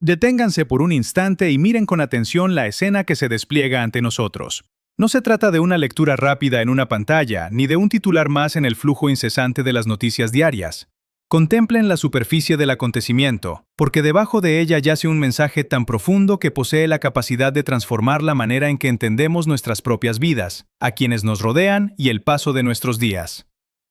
Deténganse por un instante y miren con atención la escena que se despliega ante nosotros. No se trata de una lectura rápida en una pantalla, ni de un titular más en el flujo incesante de las noticias diarias. Contemplen la superficie del acontecimiento, porque debajo de ella yace un mensaje tan profundo que posee la capacidad de transformar la manera en que entendemos nuestras propias vidas, a quienes nos rodean y el paso de nuestros días.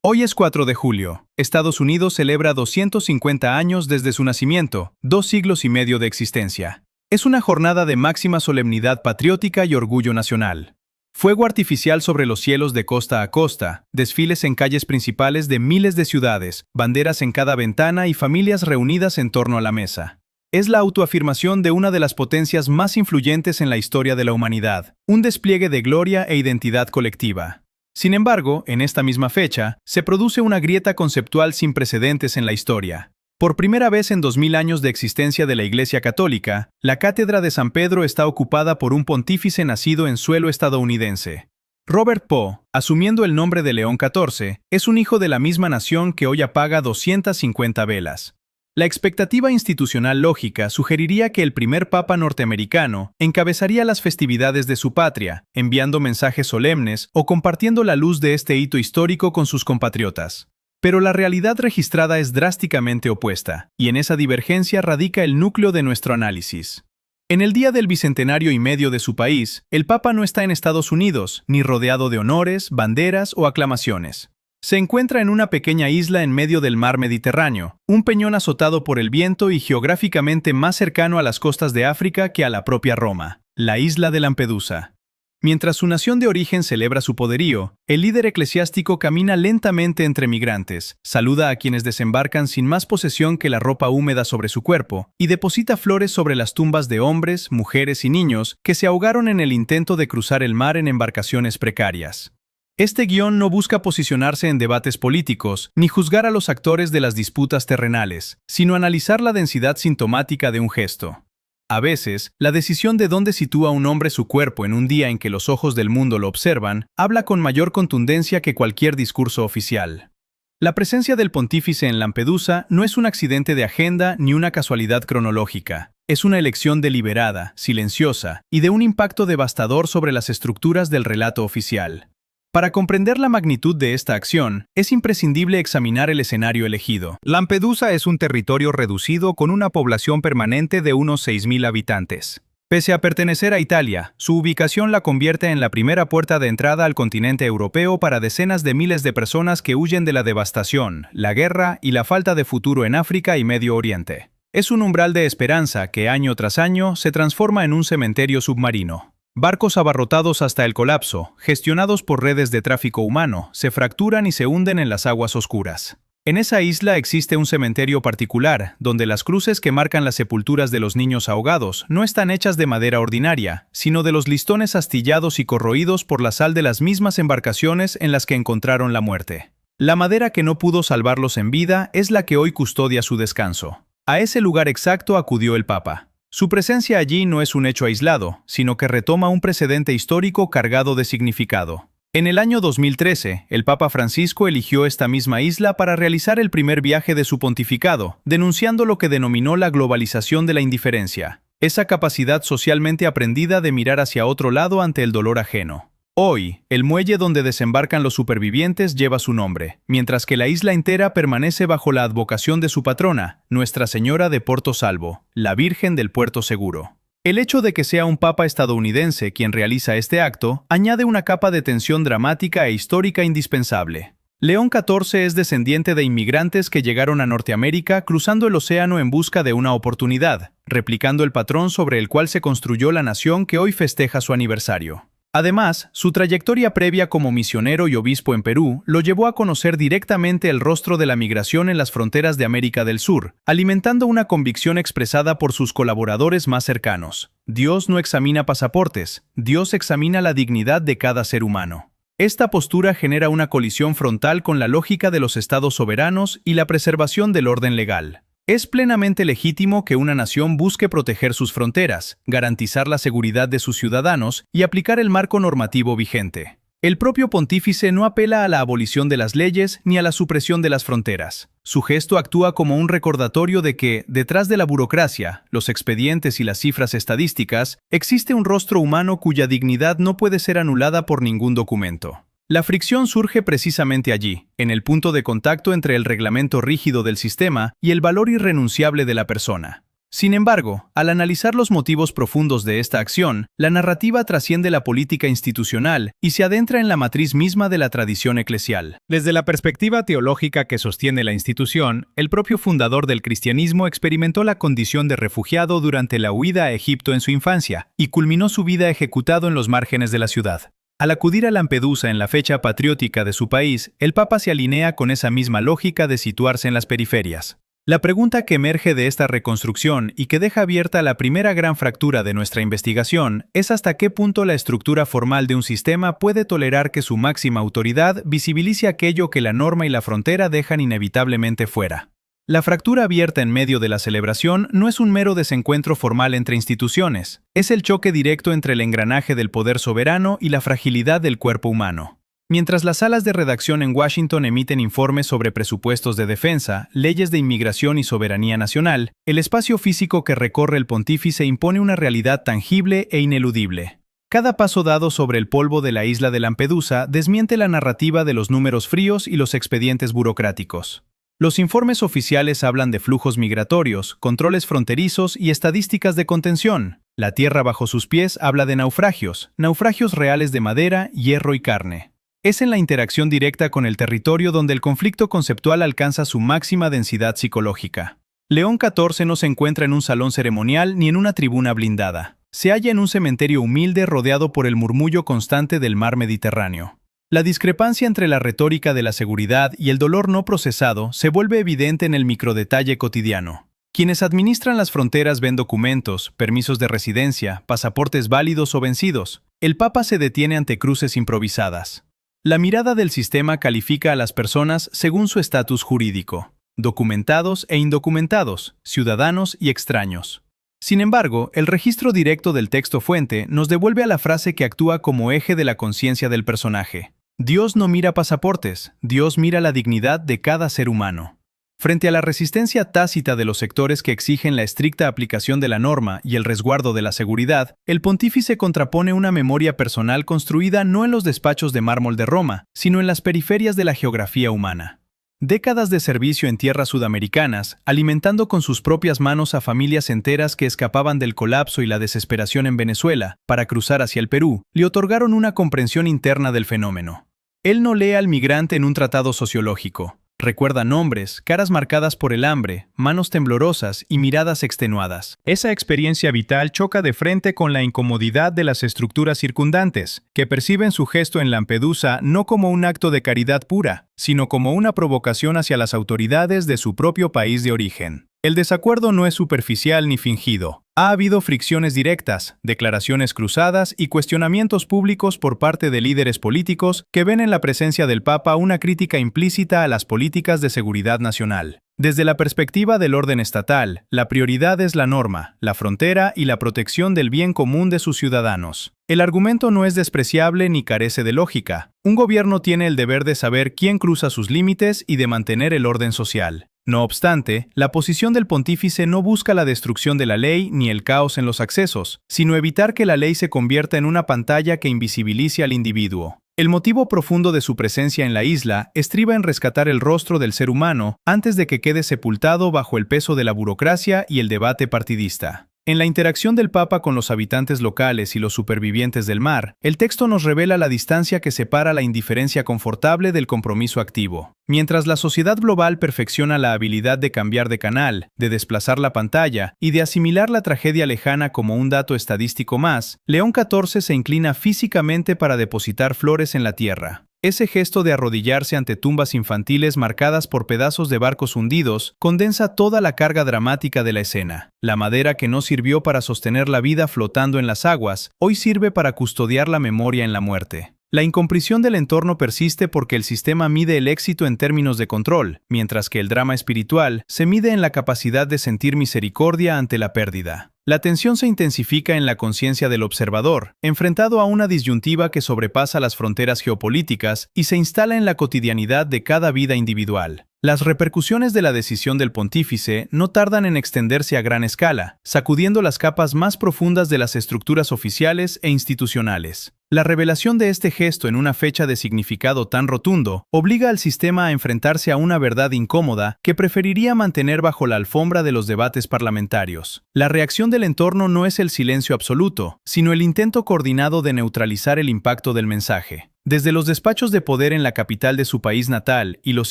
Hoy es 4 de julio. Estados Unidos celebra 250 años desde su nacimiento, 2 siglos y medio de existencia. Es una jornada de máxima solemnidad patriótica y orgullo nacional. Fuego artificial sobre los cielos de costa a costa, desfiles en calles principales de miles de ciudades, banderas en cada ventana y familias reunidas en torno a la mesa. Es la autoafirmación de una de las potencias más influyentes en la historia de la humanidad, un despliegue de gloria e identidad colectiva. Sin embargo, en esta misma fecha, se produce una grieta conceptual sin precedentes en la historia. Por primera vez en 2000 años de existencia de la Iglesia Católica, la Cátedra de San Pedro está ocupada por un pontífice nacido en suelo estadounidense. Robert Poe, asumiendo el nombre de León XIV, es un hijo de la misma nación que hoy apaga 250 velas. La expectativa institucional lógica sugeriría que el primer papa norteamericano encabezaría las festividades de su patria, enviando mensajes solemnes o compartiendo la luz de este hito histórico con sus compatriotas. Pero la realidad registrada es drásticamente opuesta, y en esa divergencia radica el núcleo de nuestro análisis. En el día del bicentenario y medio de su país, el Papa no está en Estados Unidos, ni rodeado de honores, banderas o aclamaciones. Se encuentra en una pequeña isla en medio del mar Mediterráneo, un peñón azotado por el viento y geográficamente más cercano a las costas de África que a la propia Roma, la isla de Lampedusa. Mientras su nación de origen celebra su poderío, el líder eclesiástico camina lentamente entre migrantes, saluda a quienes desembarcan sin más posesión que la ropa húmeda sobre su cuerpo, y deposita flores sobre las tumbas de hombres, mujeres y niños que se ahogaron en el intento de cruzar el mar en embarcaciones precarias. Este guión no busca posicionarse en debates políticos, ni juzgar a los actores de las disputas terrenales, sino analizar la densidad sintomática de un gesto. A veces, la decisión de dónde sitúa un hombre su cuerpo en un día en que los ojos del mundo lo observan, habla con mayor contundencia que cualquier discurso oficial. La presencia del pontífice en Lampedusa no es un accidente de agenda ni una casualidad cronológica. Es una elección deliberada, silenciosa, y de un impacto devastador sobre las estructuras del relato oficial. Para comprender la magnitud de esta acción, es imprescindible examinar el escenario elegido. Lampedusa es un territorio reducido con una población permanente de unos 6.000 habitantes. Pese a pertenecer a Italia, su ubicación la convierte en la primera puerta de entrada al continente europeo para decenas de miles de personas que huyen de la devastación, la guerra y la falta de futuro en África y Medio Oriente. Es un umbral de esperanza que año tras año se transforma en un cementerio submarino. Barcos abarrotados hasta el colapso, gestionados por redes de tráfico humano, se fracturan y se hunden en las aguas oscuras. En esa isla existe un cementerio particular, donde las cruces que marcan las sepulturas de los niños ahogados no están hechas de madera ordinaria, sino de los listones astillados y corroídos por la sal de las mismas embarcaciones en las que encontraron la muerte. La madera que no pudo salvarlos en vida es la que hoy custodia su descanso. A ese lugar exacto acudió el Papa. Su presencia allí no es un hecho aislado, sino que retoma un precedente histórico cargado de significado. En el año 2013, el Papa Francisco eligió esta misma isla para realizar el primer viaje de su pontificado, denunciando lo que denominó la globalización de la indiferencia, esa capacidad socialmente aprendida de mirar hacia otro lado ante el dolor ajeno. Hoy, el muelle donde desembarcan los supervivientes lleva su nombre, mientras que la isla entera permanece bajo la advocación de su patrona, Nuestra Señora de Porto Salvo, la Virgen del Puerto Seguro. El hecho de que sea un papa estadounidense quien realiza este acto añade una capa de tensión dramática e histórica indispensable. León XIV es descendiente de inmigrantes que llegaron a Norteamérica cruzando el océano en busca de una oportunidad, replicando el patrón sobre el cual se construyó la nación que hoy festeja su aniversario. Además, su trayectoria previa como misionero y obispo en Perú lo llevó a conocer directamente el rostro de la migración en las fronteras de América del Sur, alimentando una convicción expresada por sus colaboradores más cercanos. Dios no examina pasaportes, Dios examina la dignidad de cada ser humano. Esta postura genera una colisión frontal con la lógica de los estados soberanos y la preservación del orden legal. Es plenamente legítimo que una nación busque proteger sus fronteras, garantizar la seguridad de sus ciudadanos y aplicar el marco normativo vigente. El propio pontífice no apela a la abolición de las leyes ni a la supresión de las fronteras. Su gesto actúa como un recordatorio de que, detrás de la burocracia, los expedientes y las cifras estadísticas, existe un rostro humano cuya dignidad no puede ser anulada por ningún documento. La fricción surge precisamente allí, en el punto de contacto entre el reglamento rígido del sistema y el valor irrenunciable de la persona. Sin embargo, al analizar los motivos profundos de esta acción, la narrativa trasciende la política institucional y se adentra en la matriz misma de la tradición eclesial. Desde la perspectiva teológica que sostiene la institución, el propio fundador del cristianismo experimentó la condición de refugiado durante la huida a Egipto en su infancia y culminó su vida ejecutado en los márgenes de la ciudad. Al acudir a Lampedusa en la fecha patriótica de su país, el Papa se alinea con esa misma lógica de situarse en las periferias. La pregunta que emerge de esta reconstrucción y que deja abierta la primera gran fractura de nuestra investigación es hasta qué punto la estructura formal de un sistema puede tolerar que su máxima autoridad visibilice aquello que la norma y la frontera dejan inevitablemente fuera. La fractura abierta en medio de la celebración no es un mero desencuentro formal entre instituciones, es el choque directo entre el engranaje del poder soberano y la fragilidad del cuerpo humano. Mientras las salas de redacción en Washington emiten informes sobre presupuestos de defensa, leyes de inmigración y soberanía nacional, el espacio físico que recorre el pontífice impone una realidad tangible e ineludible. Cada paso dado sobre el polvo de la isla de Lampedusa desmiente la narrativa de los números fríos y los expedientes burocráticos. Los informes oficiales hablan de flujos migratorios, controles fronterizos y estadísticas de contención. La tierra bajo sus pies habla de naufragios reales de madera, hierro y carne. Es en la interacción directa con el territorio donde el conflicto conceptual alcanza su máxima densidad psicológica. León XIV no se encuentra en un salón ceremonial ni en una tribuna blindada. Se halla en un cementerio humilde rodeado por el murmullo constante del mar Mediterráneo. La discrepancia entre la retórica de la seguridad y el dolor no procesado se vuelve evidente en el microdetalle cotidiano. Quienes administran las fronteras ven documentos, permisos de residencia, pasaportes válidos o vencidos. El Papa se detiene ante cruces improvisadas. La mirada del sistema califica a las personas según su estatus jurídico, documentados e indocumentados, ciudadanos y extraños. Sin embargo, el registro directo del texto fuente nos devuelve a la frase que actúa como eje de la conciencia del personaje. Dios no mira pasaportes, Dios mira la dignidad de cada ser humano. Frente a la resistencia tácita de los sectores que exigen la estricta aplicación de la norma y el resguardo de la seguridad, el pontífice contrapone una memoria personal construida no en los despachos de mármol de Roma, sino en las periferias de la geografía humana. Décadas de servicio en tierras sudamericanas, alimentando con sus propias manos a familias enteras que escapaban del colapso y la desesperación en Venezuela para cruzar hacia el Perú, le otorgaron una comprensión interna del fenómeno. Él no lee al migrante en un tratado sociológico. Recuerda nombres, caras marcadas por el hambre, manos temblorosas y miradas extenuadas. Esa experiencia vital choca de frente con la incomodidad de las estructuras circundantes, que perciben su gesto en Lampedusa no como un acto de caridad pura, sino como una provocación hacia las autoridades de su propio país de origen. El desacuerdo no es superficial ni fingido. Ha habido fricciones directas, declaraciones cruzadas y cuestionamientos públicos por parte de líderes políticos que ven en la presencia del Papa una crítica implícita a las políticas de seguridad nacional. Desde la perspectiva del orden estatal, la prioridad es la norma, la frontera y la protección del bien común de sus ciudadanos. El argumento no es despreciable ni carece de lógica. Un gobierno tiene el deber de saber quién cruza sus límites y de mantener el orden social. No obstante, la posición del pontífice no busca la destrucción de la ley ni el caos en los accesos, sino evitar que la ley se convierta en una pantalla que invisibilice al individuo. El motivo profundo de su presencia en la isla estriba en rescatar el rostro del ser humano antes de que quede sepultado bajo el peso de la burocracia y el debate partidista. En la interacción del Papa con los habitantes locales y los supervivientes del mar, el texto nos revela la distancia que separa la indiferencia confortable del compromiso activo. Mientras la sociedad global perfecciona la habilidad de cambiar de canal, de desplazar la pantalla y de asimilar la tragedia lejana como un dato estadístico más, León XIV se inclina físicamente para depositar flores en la tierra. Ese gesto de arrodillarse ante tumbas infantiles marcadas por pedazos de barcos hundidos condensa toda la carga dramática de la escena. La madera que no sirvió para sostener la vida flotando en las aguas, hoy sirve para custodiar la memoria en la muerte. La incomprensión del entorno persiste porque el sistema mide el éxito en términos de control, mientras que el drama espiritual se mide en la capacidad de sentir misericordia ante la pérdida. La tensión se intensifica en la conciencia del observador, enfrentado a una disyuntiva que sobrepasa las fronteras geopolíticas y se instala en la cotidianidad de cada vida individual. Las repercusiones de la decisión del pontífice no tardan en extenderse a gran escala, sacudiendo las capas más profundas de las estructuras oficiales e institucionales. La revelación de este gesto en una fecha de significado tan rotundo obliga al sistema a enfrentarse a una verdad incómoda que preferiría mantener bajo la alfombra de los debates parlamentarios. La reacción del entorno no es el silencio absoluto, sino el intento coordinado de neutralizar el impacto del mensaje. Desde los despachos de poder en la capital de su país natal y los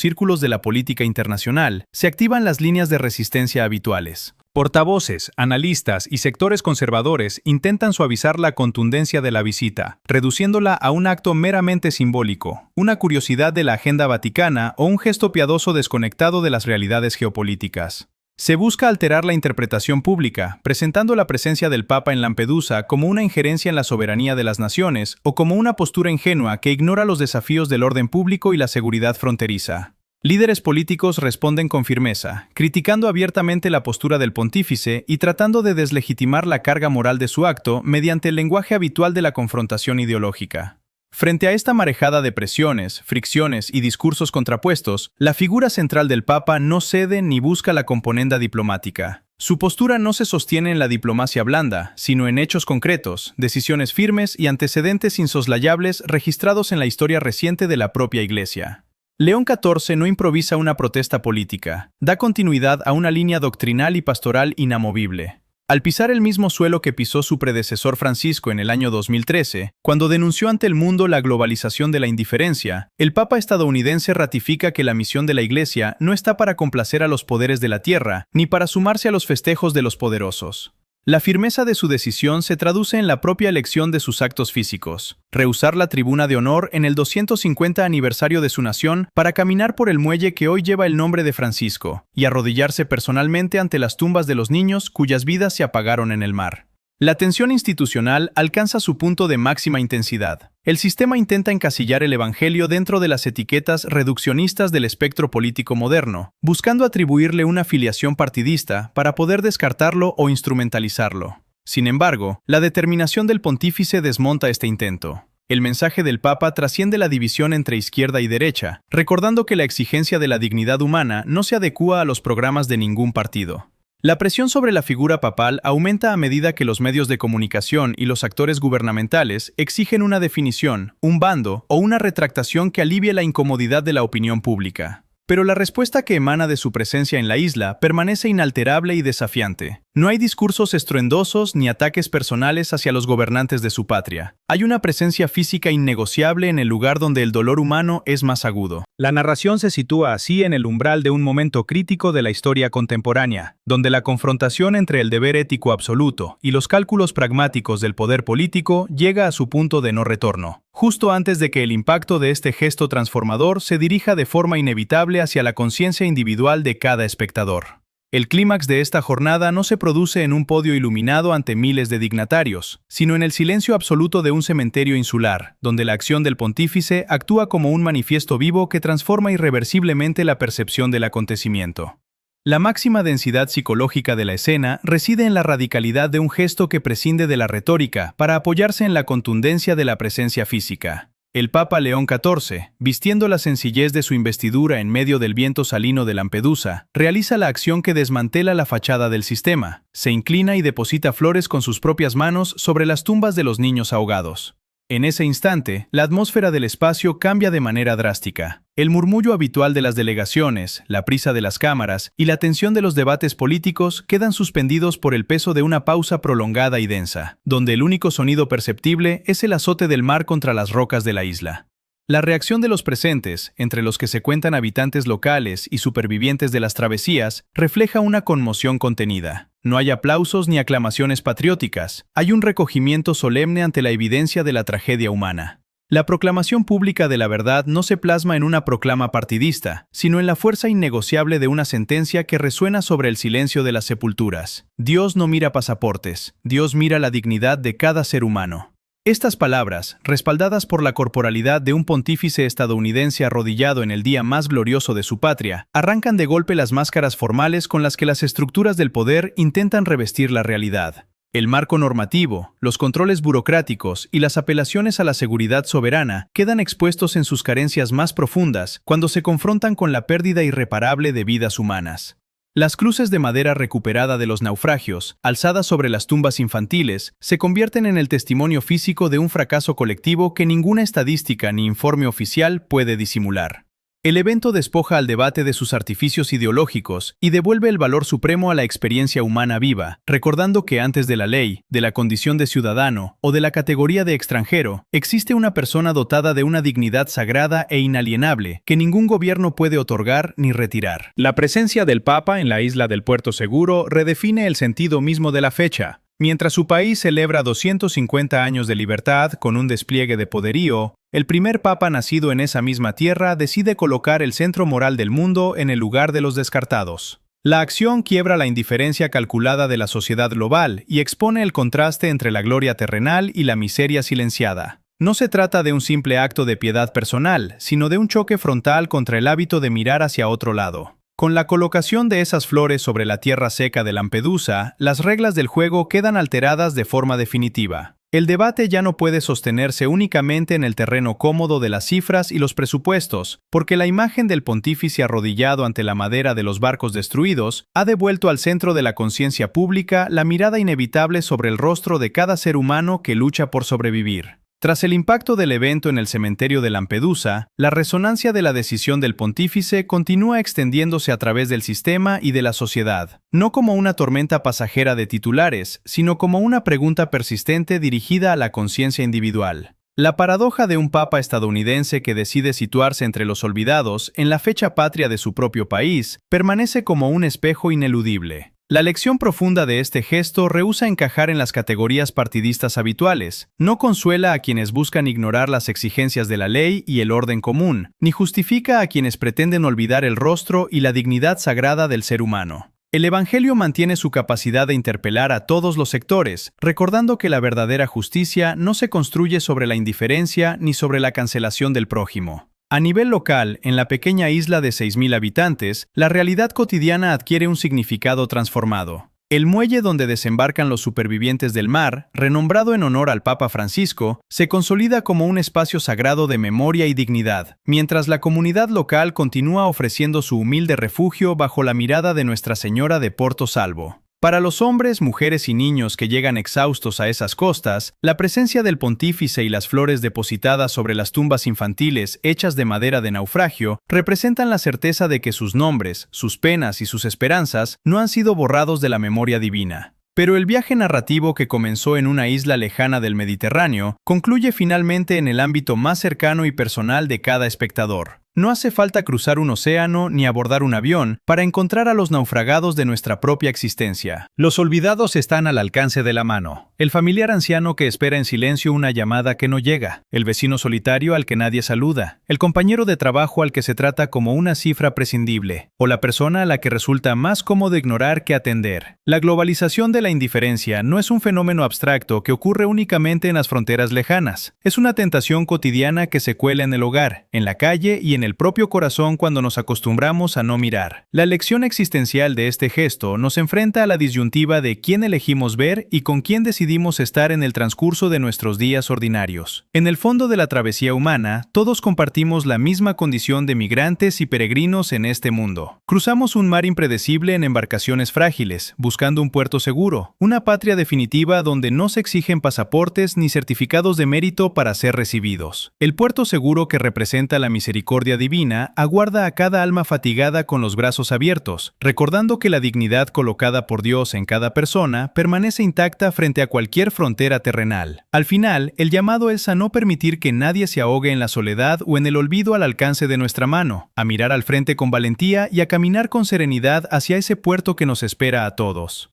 círculos de la política internacional, se activan las líneas de resistencia habituales. Portavoces, analistas y sectores conservadores intentan suavizar la contundencia de la visita, reduciéndola a un acto meramente simbólico, una curiosidad de la agenda vaticana o un gesto piadoso desconectado de las realidades geopolíticas. Se busca alterar la interpretación pública, presentando la presencia del Papa en Lampedusa como una injerencia en la soberanía de las naciones o como una postura ingenua que ignora los desafíos del orden público y la seguridad fronteriza. Líderes políticos responden con firmeza, criticando abiertamente la postura del pontífice y tratando de deslegitimar la carga moral de su acto mediante el lenguaje habitual de la confrontación ideológica. Frente a esta marejada de presiones, fricciones y discursos contrapuestos, la figura central del Papa no cede ni busca la componenda diplomática. Su postura no se sostiene en la diplomacia blanda, sino en hechos concretos, decisiones firmes y antecedentes insoslayables registrados en la historia reciente de la propia Iglesia. León XIV no improvisa una protesta política, da continuidad a una línea doctrinal y pastoral inamovible. Al pisar el mismo suelo que pisó su predecesor Francisco en el año 2013, cuando denunció ante el mundo la globalización de la indiferencia, el Papa estadounidense ratifica que la misión de la Iglesia no está para complacer a los poderes de la tierra, ni para sumarse a los festejos de los poderosos. La firmeza de su decisión se traduce en la propia elección de sus actos físicos. Rehusar la tribuna de honor en el 250 aniversario de su nación para caminar por el muelle que hoy lleva el nombre de Francisco, y arrodillarse personalmente ante las tumbas de los niños cuyas vidas se apagaron en el mar. La tensión institucional alcanza su punto de máxima intensidad. El sistema intenta encasillar el Evangelio dentro de las etiquetas reduccionistas del espectro político moderno, buscando atribuirle una filiación partidista para poder descartarlo o instrumentalizarlo. Sin embargo, la determinación del pontífice desmonta este intento. El mensaje del Papa trasciende la división entre izquierda y derecha, recordando que la exigencia de la dignidad humana no se adecúa a los programas de ningún partido. La presión sobre la figura papal aumenta a medida que los medios de comunicación y los actores gubernamentales exigen una definición, un bando o una retractación que alivie la incomodidad de la opinión pública. Pero la respuesta que emana de su presencia en la isla permanece inalterable y desafiante. No hay discursos estruendosos ni ataques personales hacia los gobernantes de su patria. Hay una presencia física innegociable en el lugar donde el dolor humano es más agudo. La narración se sitúa así en el umbral de un momento crítico de la historia contemporánea, donde la confrontación entre el deber ético absoluto y los cálculos pragmáticos del poder político llega a su punto de no retorno, justo antes de que el impacto de este gesto transformador se dirija de forma inevitable hacia la conciencia individual de cada espectador. El clímax de esta jornada no se produce en un podio iluminado ante miles de dignatarios, sino en el silencio absoluto de un cementerio insular, donde la acción del pontífice actúa como un manifiesto vivo que transforma irreversiblemente la percepción del acontecimiento. La máxima densidad psicológica de la escena reside en la radicalidad de un gesto que prescinde de la retórica para apoyarse en la contundencia de la presencia física. El Papa León XIV, vistiendo la sencillez de su investidura en medio del viento salino de Lampedusa, realiza la acción que desmantela la fachada del sistema, se inclina y deposita flores con sus propias manos sobre las tumbas de los niños ahogados. En ese instante, la atmósfera del espacio cambia de manera drástica. El murmullo habitual de las delegaciones, la prisa de las cámaras y la tensión de los debates políticos quedan suspendidos por el peso de una pausa prolongada y densa, donde el único sonido perceptible es el azote del mar contra las rocas de la isla. La reacción de los presentes, entre los que se cuentan habitantes locales y supervivientes de las travesías, refleja una conmoción contenida. No hay aplausos ni aclamaciones patrióticas, hay un recogimiento solemne ante la evidencia de la tragedia humana. La proclamación pública de la verdad no se plasma en una proclama partidista, sino en la fuerza innegociable de una sentencia que resuena sobre el silencio de las sepulturas. Dios no mira pasaportes, Dios mira la dignidad de cada ser humano. Estas palabras, respaldadas por la corporalidad de un pontífice estadounidense arrodillado en el día más glorioso de su patria, arrancan de golpe las máscaras formales con las que las estructuras del poder intentan revestir la realidad. El marco normativo, los controles burocráticos y las apelaciones a la seguridad soberana quedan expuestos en sus carencias más profundas cuando se confrontan con la pérdida irreparable de vidas humanas. Las cruces de madera recuperada de los naufragios, alzadas sobre las tumbas infantiles, se convierten en el testimonio físico de un fracaso colectivo que ninguna estadística ni informe oficial puede disimular. El evento despoja al debate de sus artificios ideológicos y devuelve el valor supremo a la experiencia humana viva, recordando que antes de la ley, de la condición de ciudadano o de la categoría de extranjero, existe una persona dotada de una dignidad sagrada e inalienable que ningún gobierno puede otorgar ni retirar. La presencia del Papa en la isla del Puerto Seguro redefine el sentido mismo de la fecha. Mientras su país celebra 250 años de libertad con un despliegue de poderío, el primer papa nacido en esa misma tierra decide colocar el centro moral del mundo en el lugar de los descartados. La acción quiebra la indiferencia calculada de la sociedad global y expone el contraste entre la gloria terrenal y la miseria silenciada. No se trata de un simple acto de piedad personal, sino de un choque frontal contra el hábito de mirar hacia otro lado. Con la colocación de esas flores sobre la tierra seca de Lampedusa, las reglas del juego quedan alteradas de forma definitiva. El debate ya no puede sostenerse únicamente en el terreno cómodo de las cifras y los presupuestos, porque la imagen del pontífice arrodillado ante la madera de los barcos destruidos ha devuelto al centro de la conciencia pública la mirada inevitable sobre el rostro de cada ser humano que lucha por sobrevivir. Tras el impacto del evento en el cementerio de Lampedusa, la resonancia de la decisión del pontífice continúa extendiéndose a través del sistema y de la sociedad, no como una tormenta pasajera de titulares, sino como una pregunta persistente dirigida a la conciencia individual. La paradoja de un papa estadounidense que decide situarse entre los olvidados en la fecha patria de su propio país permanece como un espejo ineludible. La lección profunda de este gesto rehúsa encajar en las categorías partidistas habituales, no consuela a quienes buscan ignorar las exigencias de la ley y el orden común, ni justifica a quienes pretenden olvidar el rostro y la dignidad sagrada del ser humano. El Evangelio mantiene su capacidad de interpelar a todos los sectores, recordando que la verdadera justicia no se construye sobre la indiferencia ni sobre la cancelación del prójimo. A nivel local, en la pequeña isla de 6.000 habitantes, la realidad cotidiana adquiere un significado transformado. El muelle donde desembarcan los supervivientes del mar, renombrado en honor al Papa Francisco, se consolida como un espacio sagrado de memoria y dignidad, mientras la comunidad local continúa ofreciendo su humilde refugio bajo la mirada de Nuestra Señora de Porto Salvo. Para los hombres, mujeres y niños que llegan exhaustos a esas costas, la presencia del pontífice y las flores depositadas sobre las tumbas infantiles hechas de madera de naufragio representan la certeza de que sus nombres, sus penas y sus esperanzas no han sido borrados de la memoria divina. Pero el viaje narrativo que comenzó en una isla lejana del Mediterráneo concluye finalmente en el ámbito más cercano y personal de cada espectador. No hace falta cruzar un océano ni abordar un avión para encontrar a los naufragados de nuestra propia existencia. Los olvidados están al alcance de la mano. El familiar anciano que espera en silencio una llamada que no llega, el vecino solitario al que nadie saluda, el compañero de trabajo al que se trata como una cifra prescindible, o la persona a la que resulta más cómodo ignorar que atender. La globalización de la indiferencia no es un fenómeno abstracto que ocurre únicamente en las fronteras lejanas. Es una tentación cotidiana que se cuela en el hogar, en la calle y en el propio corazón cuando nos acostumbramos a no mirar. La lección existencial de este gesto nos enfrenta a la disyuntiva de quién elegimos ver y con quién decidimos estar en el transcurso de nuestros días ordinarios. En el fondo de la travesía humana, todos compartimos la misma condición de migrantes y peregrinos en este mundo. Cruzamos un mar impredecible en embarcaciones frágiles, buscando un puerto seguro, una patria definitiva donde no se exigen pasaportes ni certificados de mérito para ser recibidos. El puerto seguro que representa la misericordia divina aguarda a cada alma fatigada con los brazos abiertos, recordando que la dignidad colocada por Dios en cada persona permanece intacta frente a cualquier frontera terrenal. Al final, el llamado es a no permitir que nadie se ahogue en la soledad o en el olvido al alcance de nuestra mano, a mirar al frente con valentía y a caminar con serenidad hacia ese puerto que nos espera a todos.